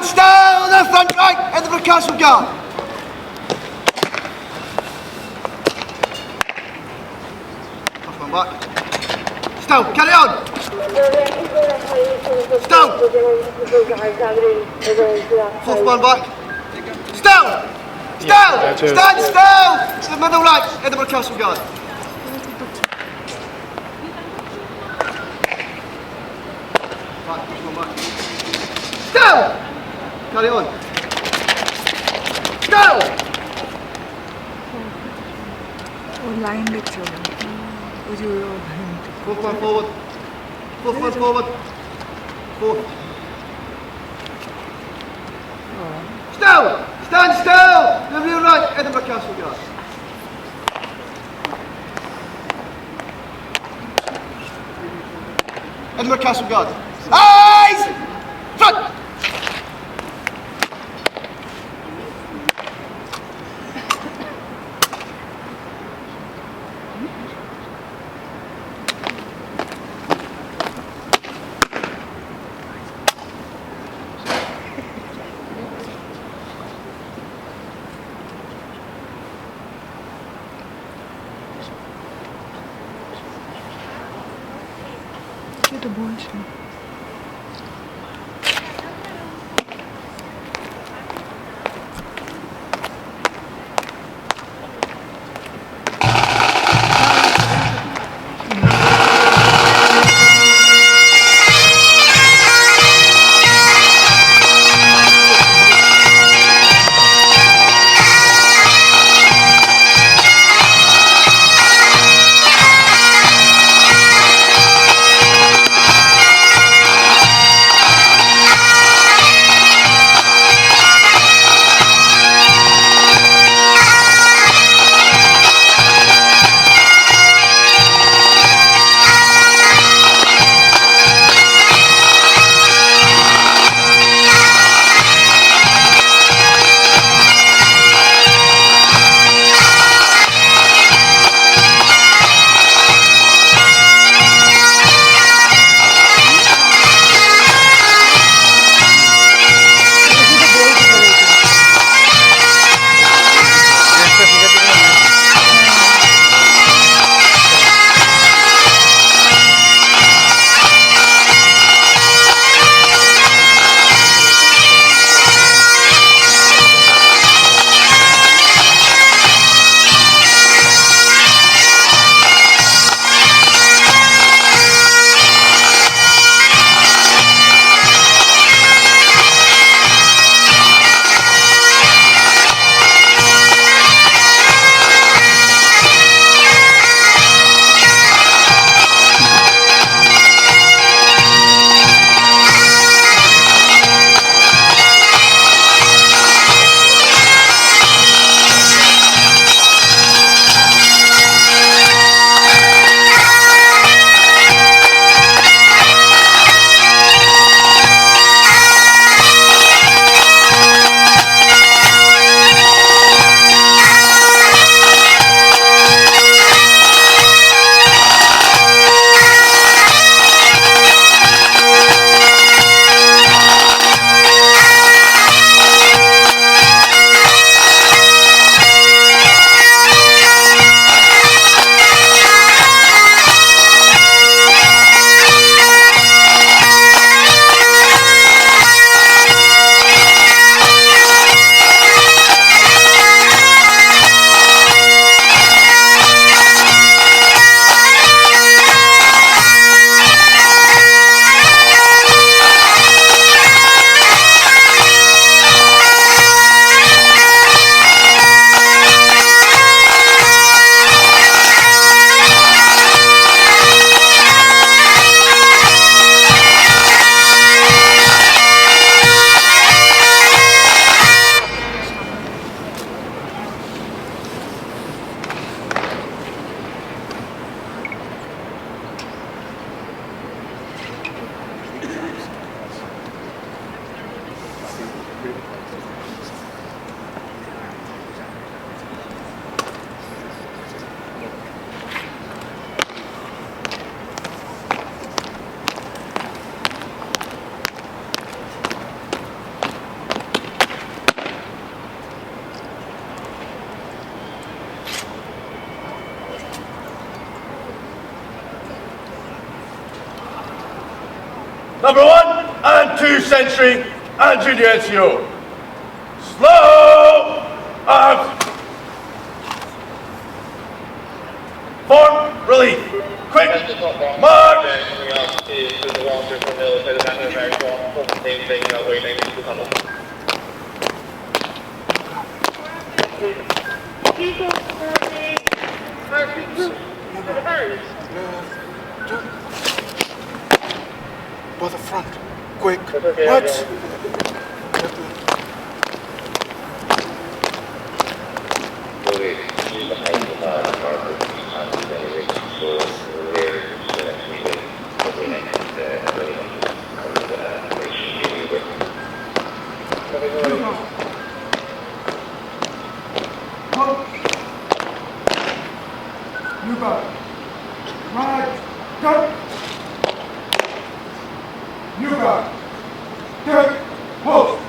Stand on the front right at the castle guard. Off one back. Stow, carry on. Stow. Fourth one back. Stow. Stow. Stand still. To the middle right, Edinburgh Castle Guard. Back, push one back. Stow. Carry on. Stow. Line lecture. Fourth one forward. Fourth one forward. Fourth. Still! Stand still! The real right, Edinburgh Castle Guard. Edinburgh Castle Guard. Eyes! Front! Это больше. Number 1 and 2 Century and Junior NCO. Slow arms. Form, relief. Quick, mark. By the front. Quick. What? You got it. Right. Go. You got it. Take. Post.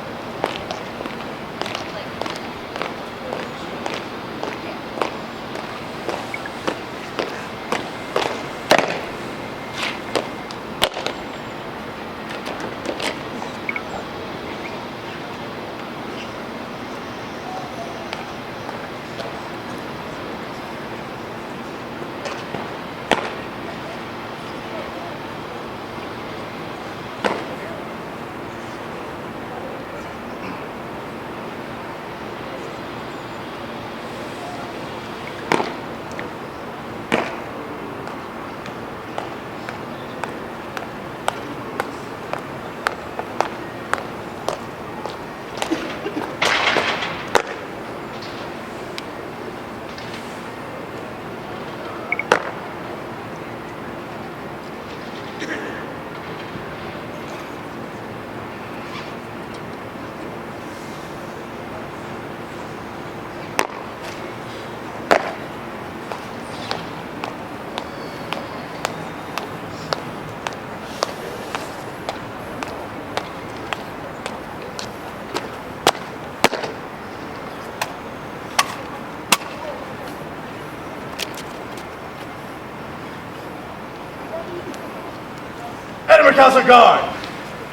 Edinburgh Castle Guard,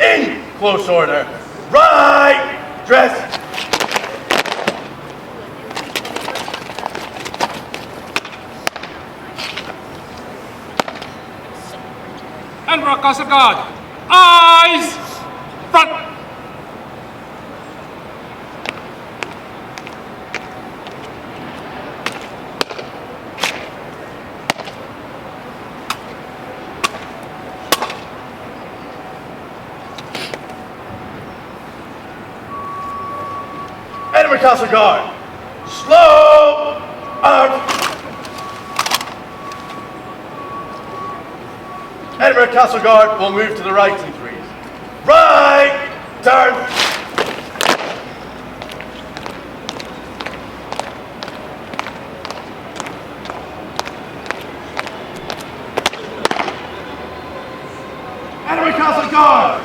in close order. Right, dress. Edinburgh Castle Guard, eyes, front. Edinburgh Castle Guard, slow arms. Edinburgh Castle Guard will move to the right in 3. Right, turn. Edinburgh Castle Guard,